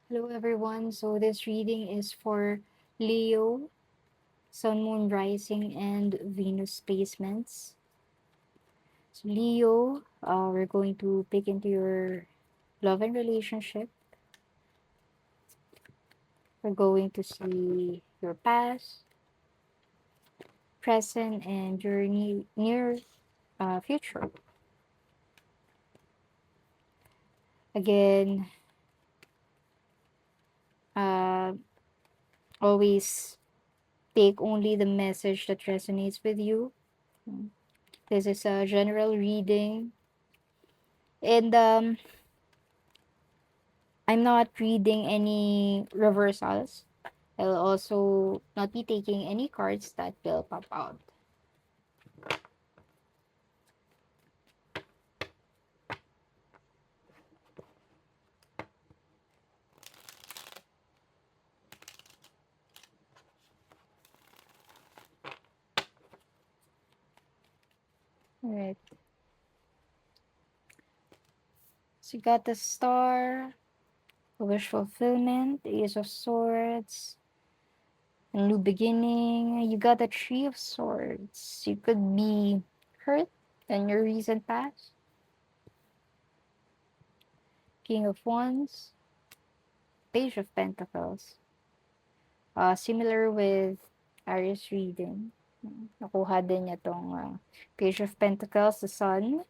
Hello everyone. So this reading is for Leo, Sun, Moon, Rising, and Venus placements. So Leo, we're going to pick into your love and relationship. We're going to see your past, present, and your near future. Again, uh, always take only the message that resonates with you. This is a general reading, and I'm not reading any reversals. I'll also not be taking any cards that will pop out. Alright. So you got the Star, the Wish Fulfillment, the Ace of Swords, a new beginning. You got the Tree of Swords. You could be hurt in your recent past. King of Wands, Page of Pentacles. Similar with Aries reading. Nakuha din niya tong Page of Pentacles, the Sun,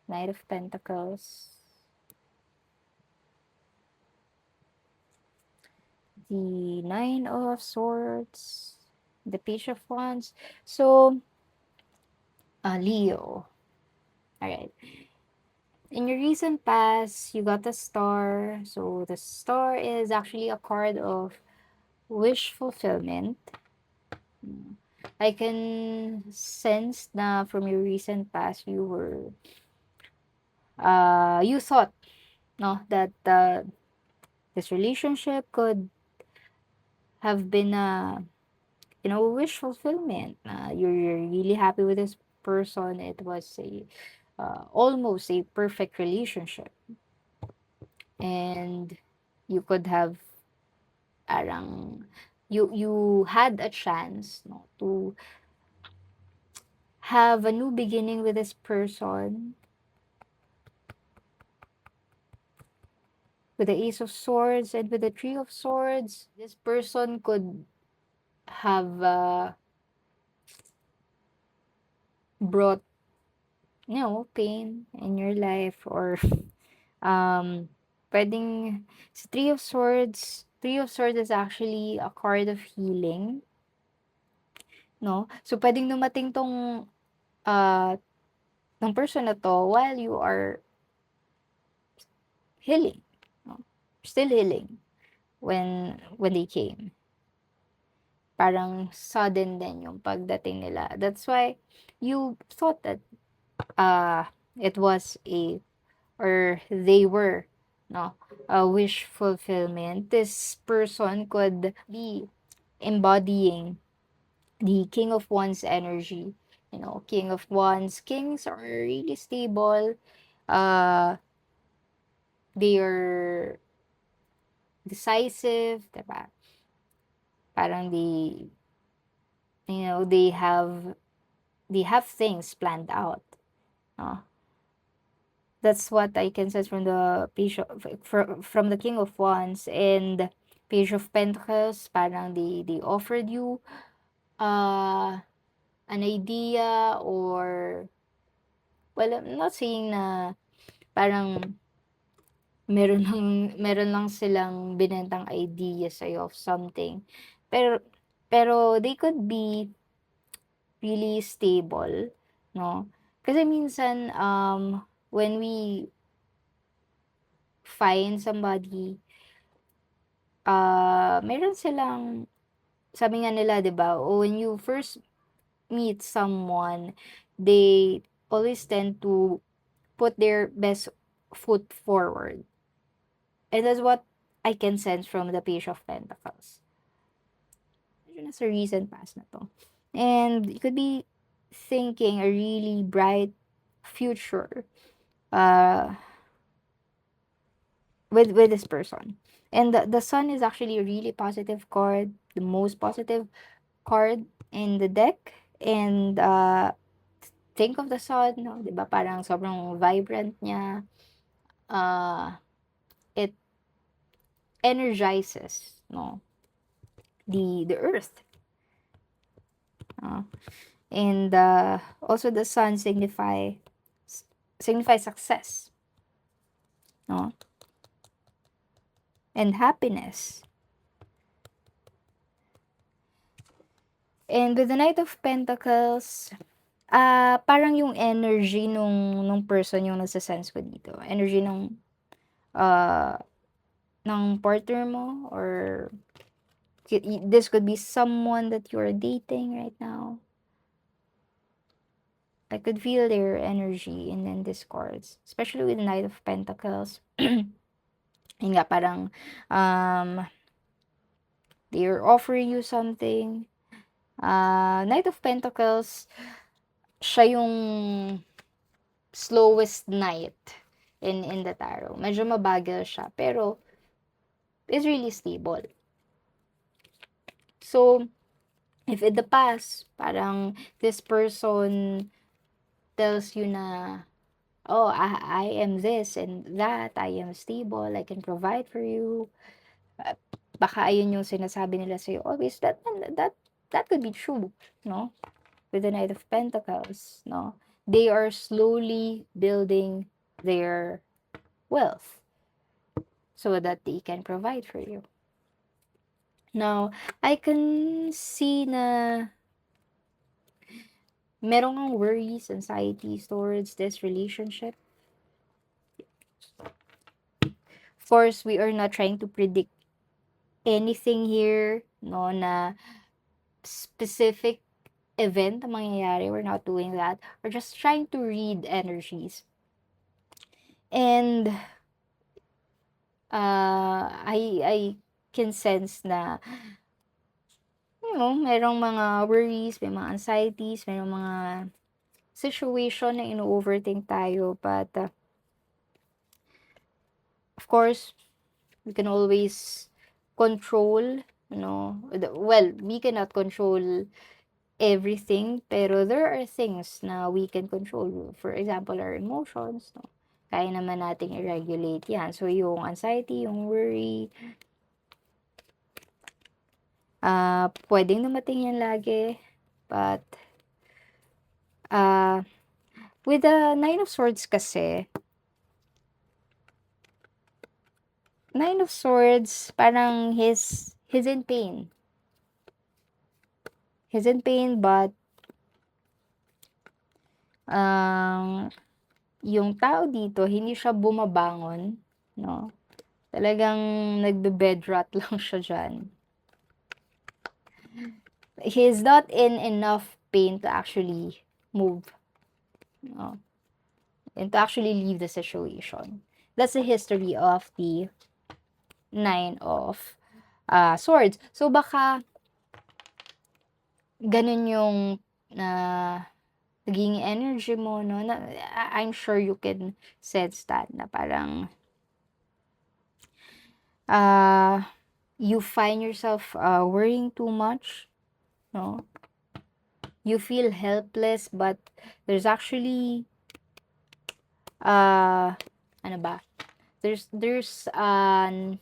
Knight of Pentacles, the Nine of Swords, the Page of Wands. So, Leo. Alright. In your recent past, you got the Star. So, the Star is actually a card of wish fulfillment. I can sense na from your recent past, you thought, no, that this relationship could have been wish fulfillment. You're really happy with this person. It was a almost a perfect relationship, and you could have arang you had a chance, no, to have a new beginning with this person with the Ace of Swords and with the Three of Swords. This person could have brought pain in your life, or um pwedeng sa Three of Swords is actually a card of healing, no? So pwedeng dumating tong uh ng person na to while you are healing, no? Still healing when they came. Parang sudden din yung pagdating nila. That's why you thought that uh it was a or they were, no, a wish fulfillment. This person could be embodying the King of Wands energy. King of Wands, kings are really stable. Uh, they are decisive, diba? Parang they have things planned out. No? That's what I can sense from the from the King of Wands and Page of Pentacles. Parang they offered you uh an idea, or well, I'm not saying na parang meron lang silang binentang idea sa'yo of something. Pero pero they could be really stable, no? Kasi minsan when we find somebody, meron silang, sabi nga nila, 'di ba, when you first meet someone, they always tend to put their best foot forward. And that's what I can sense from the Page of Pentacles. Medyo nasa recent past na 'to. And you could be thinking a really bright future. Uh, with this person. And the sun is actually a really positive card, the most positive card in the deck. And think of the sun, no, 'di ba? Parang sobrang vibrant niya. Uh, it energizes, no, the earth. Uh, and also the sun signifies success, no, and happiness. And with the Knight of Pentacles, parang yung energy nung person yung nasa-sense ko dito. Energy uh, ng partner mo, or this could be someone that you're dating right now. I could feel their energy in these cards, especially with the Knight of Pentacles. Yun nga, parang they're offering you something. Knight of Pentacles, siya yung slowest knight in the tarot. Medyo mabagal siya, pero is really stable. So, if in the past, parang this person tells you na, oh, I am this and that, I am stable, I can provide for you. Baka ayun yung sinasabi nila sa'yo always, that could be true, no? With the Knight of Pentacles, no? They are slowly building their wealth so that they can provide for you. Now, I can see na meron kang worries, anxieties towards this relationship. Of course, we are not trying to predict anything here, no, na specific event ang mangyayari. We're not doing that. We're just trying to read energies. And I can sense na, you know, merong mga worries, may mga anxieties, merong mga situation na ino-overthink tayo. But, of course, we can always control, you know, well, we cannot control everything, pero there are things na we can control. For example, our emotions, no? Kaya naman nating i-regulate yan. So, yung anxiety, yung worry, pwedeng dumating yan lagi. But, with the Nine of Swords kasi, Nine of Swords, parang he's in pain. He's in pain, but, yung tao dito, hindi siya bumabangon, no? Talagang nagbe-bed rot lang siya dyan. He's not in enough pain to actually move, no? And to actually leave the situation. That's the history of the Nine of Swords. So, baka ganun yung naging energy mo, no? I'm sure you can sense that na parang you find yourself worrying too much, no? You feel helpless, but there's actually ano ba? There's a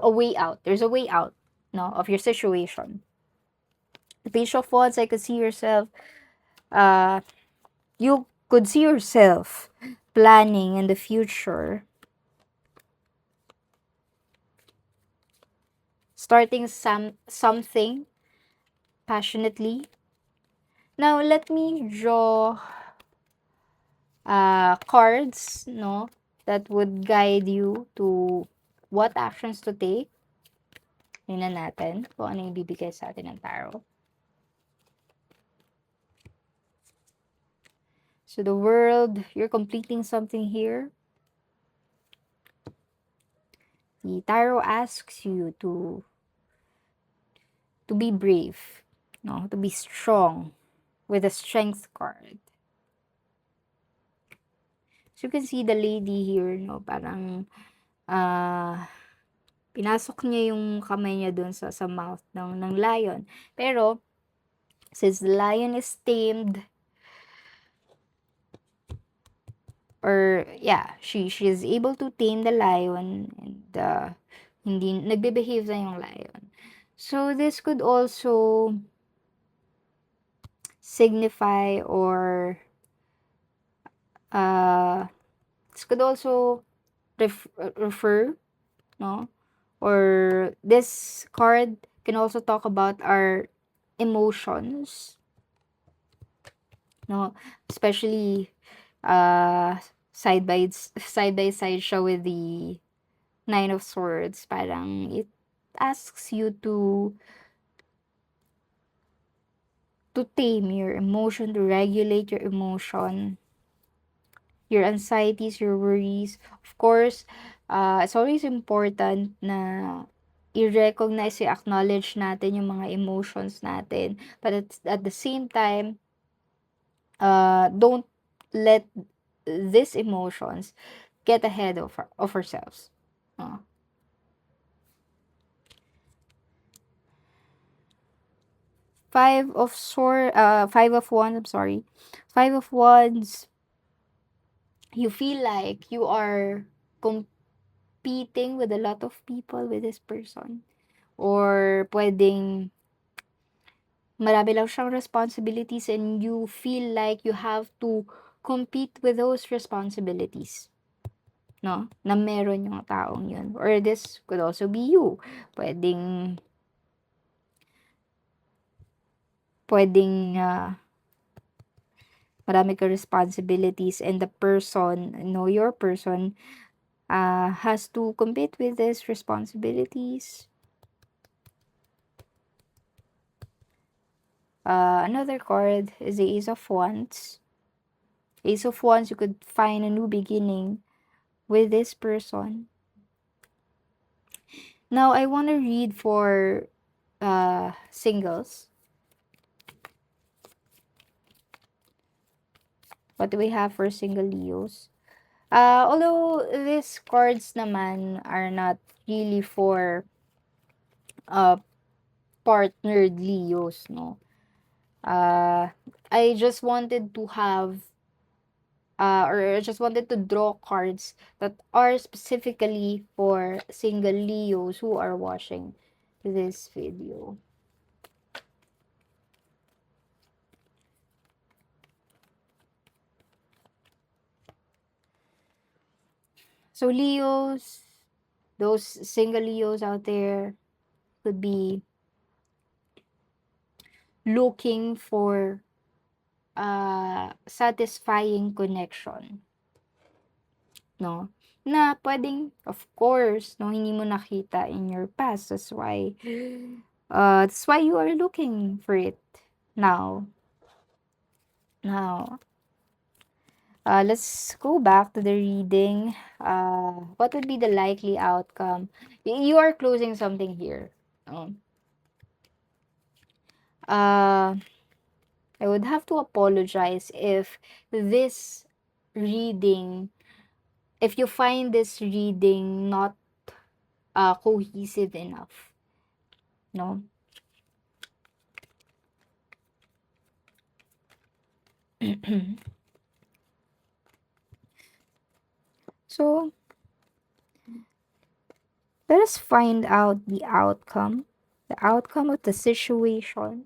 way out. There's a way out, no, of your situation. The Page of Wands, I could see yourself, you could see yourself planning in the future, starting something passionately. Now, let me draw cards, no, that would guide you to what actions to take. Tingnan natin kung ano yung bibigay sa atin ng tarot. So the World, you're completing something here. The tarot asks you to be brave, no, to be strong with a Strength card. So, you can see the lady here, no, parang, pinasok niya yung kamay niya dun sa mouth ng lion. Pero, since the lion is tamed, or yeah, she is able to tame the lion, and hindi nagbe-behave na yung lion. So, this could also signify, or uh, this could also refer, no? Or this card can also talk about our emotions, no? Especially side by side siya with the Nine of Swords. Parang it asks you to tame your emotion, to regulate your emotion, your anxieties, your worries. Of course, it's always important na i-recognize, i-acknowledge natin yung mga emotions natin. But at the same time, don't let these emotions get ahead of ourselves. Uh, Five of Wands, I'm sorry. Five of Wands, you feel like you are competing with a lot of people with this person. Or pwedeng marami lang siyang responsibilities and you feel like you have to compete with those responsibilities. No? Na meron yung taong yun. Or this could also be you. Pwedeng, marami ka responsibilities and the person, your person, has to compete with these responsibilities. Another card is the Ace of Wands. Ace of Wands, you could find a new beginning with this person. Now, I want to read for singles. What do we have for single Leos? Although these cards naman are not really for uh, partnered Leos, no? I just wanted to have or I just wanted to draw cards that are specifically for single Leos who are watching this video. So Leos, those single Leos out there could be looking for satisfying connection, no? Na pwedeng, of course, no, hindi mo nakita in your past. That's why you are looking for it now. Now, let's go back to the reading. What would be the likely outcome? You are closing something here. No? I would have to apologize if this reading, if you find this reading not cohesive enough. No? So, let us find out the outcome of the situation.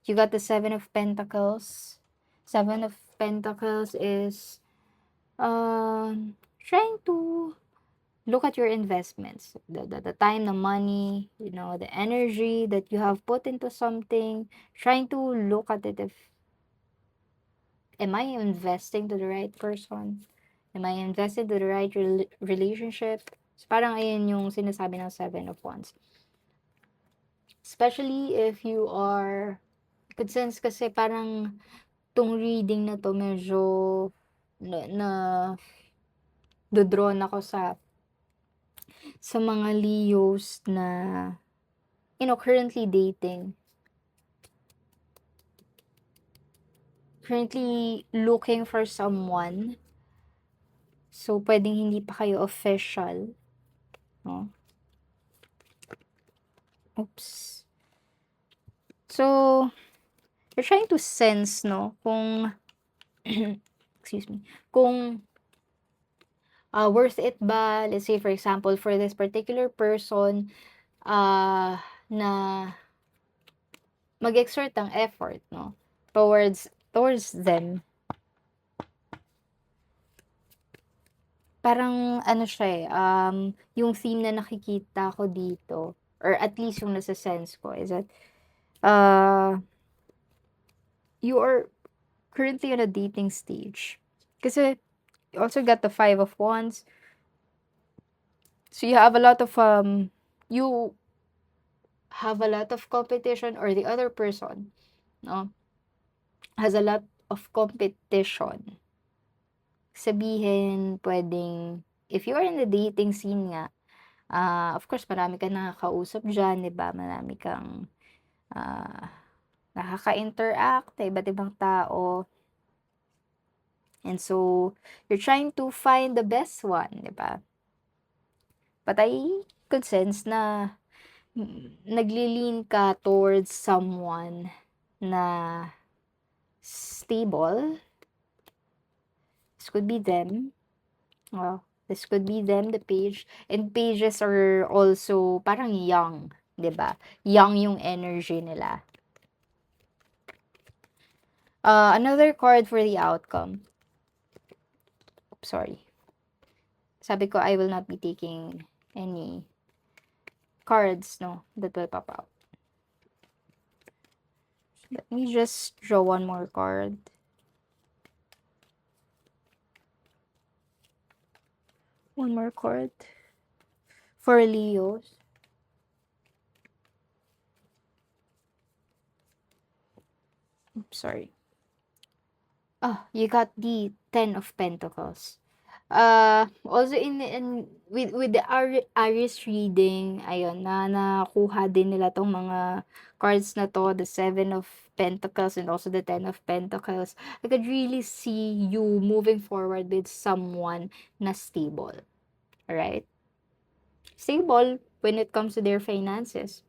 You got the Seven of Pentacles. Seven of Pentacles is trying to look at your investments, the time, the money, the energy that you have put into something, trying to look at it, if am I investing to the right person? Am I invested to the right relationship? So, parang ayun yung sinasabi ng Seven of Wands. Especially if you are, could sense kasi parang tong reading na to medyo na dodrawn ako sa mga Leos na currently dating. currently looking for someone. So, pwedeng hindi pa kayo official, no? Oops. So, you're trying to sense, no, kung excuse me, kung worth it ba, let's say for example, for this particular person, na mag-exert ng effort, no, towards them. Parang ano siya, yung theme na nakikita ko dito, or at least yung nasa-sense ko is that, uh, you are currently on a dating stage. Kasi, you also got the Five of Wands. So, you have a lot of competition, or the other person, no, has a lot of competition. Sabihin, pwedeng, if you are in the dating scene nga, of course, marami kang nakakausap diyan, 'di ba? Marami kang, ah, nakaka-interact na iba't ibang tao. And so, you're trying to find the best one, 'di ba? But I could sense na nagli-lean ka towards someone na stable. This could be them. Well, this could be them, the page. And pages are also parang young, 'di ba? Young yung energy nila. Another card for the outcome. Oops, sorry. Sabi ko, I will not be taking any cards, no, that will pop out. Let me just draw one more card. One more card for Leos. Oops, sorry. Oh, you got the Ten of Pentacles. Also with the Aries reading, ayun, na nakuha din nila tong mga cards na to, the Seven of Pentacles and also the Ten of Pentacles. I could really see you moving forward with someone na stable. Alright? Stable when it comes to their finances.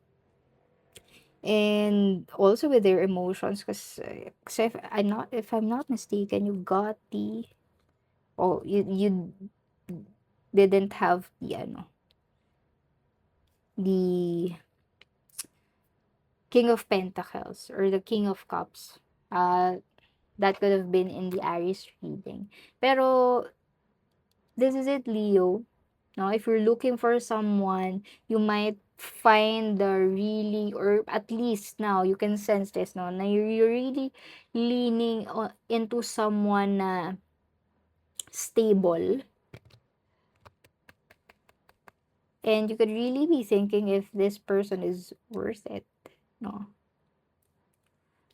And also with their emotions, kasi if I'm not mistaken, you got the, you didn't have the King of Pentacles or the King of Cups. That could have been in the Aries reading. Pero this is it, Leo. No, if you're looking for someone, you might find the really, or at least now you can sense this, no, na you're really leaning into someone na stable. And you could really be thinking if this person is worth it, no?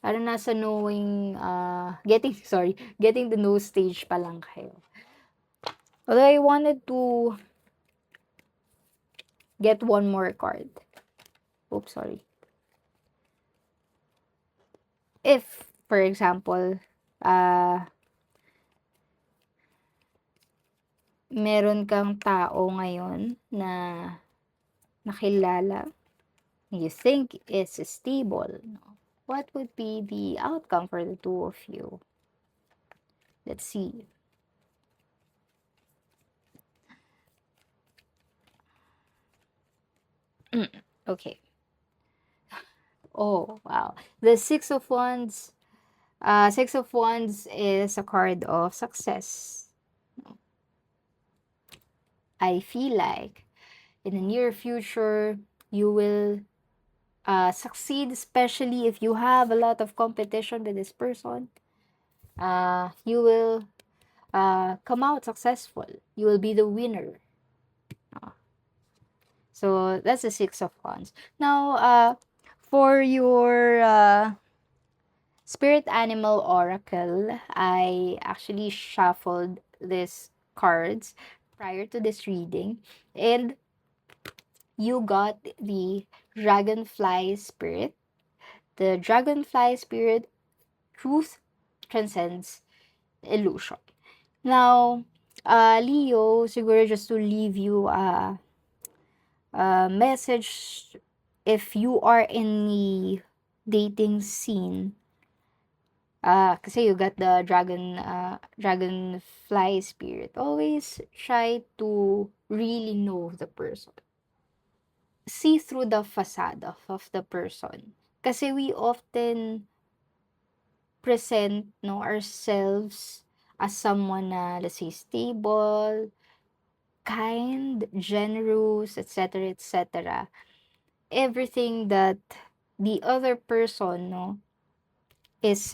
Parang nasa knowing, getting the know stage pa lang kayo. Although I wanted to get one more card. Oops, sorry. If, for example, meron kang tao ngayon na nakilala, you think is stable, no? What would be the outcome for the two of you? Let's see. Okay. Oh, wow. The Six of Wands. Six of Wands is a card of success. I feel like in the near future, you will succeed, especially if you have a lot of competition with this person. You will come out successful. You will be the winner. So that's the Six of Wands. Now, for your Spirit Animal Oracle, I actually shuffled these cards prior to this reading, and you got the Dragonfly Spirit. The Dragonfly Spirit, truth transcends illusion. Now, Leo, siguro just to leave you a message, if you are in the dating scene, kasi you got the dragonfly spirit, always try to really know the person. See through the facade of the person. Kasi we often present, no, ourselves as someone na, let's say, stable, kind, generous, etc., etc. Everything that the other person, no, is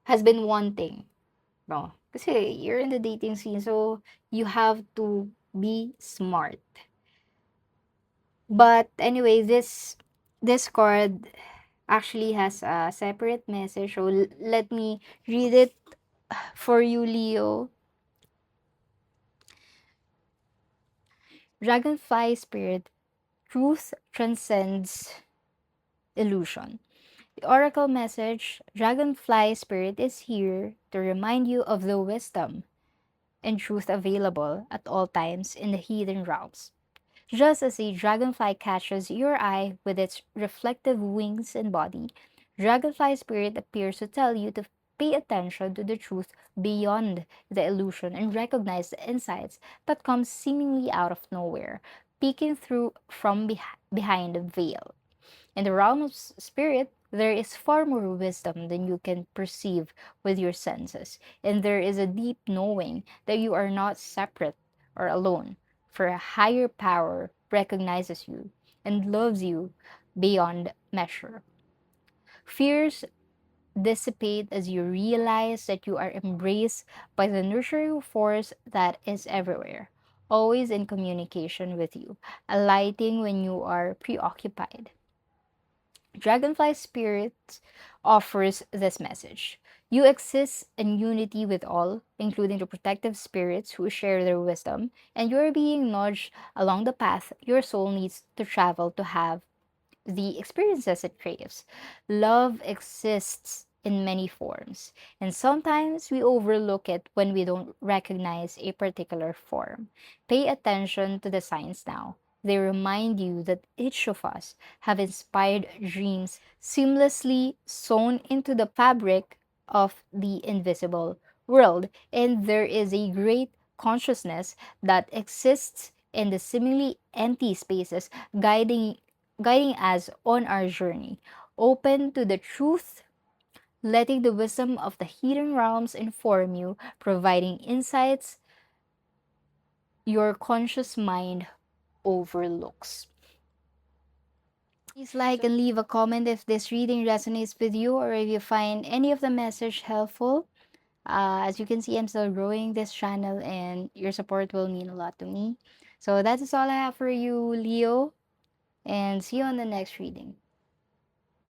has been wanting, no? Kasi you're in the dating scene, so you have to be smart. But anyway, this card actually has a separate message. So let me read it for you, Leo. Dragonfly spirit, truth transcends illusion. The oracle message, Dragonfly spirit is here to remind you of the wisdom and truth available at all times in the hidden realms. Just as a dragonfly catches your eye with its reflective wings and body, Dragonfly Spirit appears to tell you to pay attention to the truth beyond the illusion and recognize the insights that come seemingly out of nowhere, peeking through from behind the veil. In the realm of spirit, there is far more wisdom than you can perceive with your senses, and there is a deep knowing that you are not separate or alone, for a higher power recognizes you and loves you beyond measure. Fears dissipate as you realize that you are embraced by the nurturing force that is everywhere, always in communication with you, alighting when you are preoccupied. Dragonfly Spirit offers this message. You exist in unity with all, including the protective spirits who share their wisdom, and you are being nudged along the path your soul needs to travel to have the experiences it craves. Love exists in many forms, and sometimes we overlook it when we don't recognize a particular form. Pay attention to the signs now. They remind you that each of us have inspired dreams seamlessly sewn into the fabric of the invisible world, and there is a great consciousness that exists in the seemingly empty spaces guiding us on our journey, open to the truth, letting the wisdom of the hidden realms inform you, providing insights your conscious mind overlooks. Please like and leave a comment if this reading resonates with you or if you find any of the message helpful. As you can see, I'm still growing this channel and your support will mean a lot to me. So that is all I have for you, Leo, and see you on the next reading.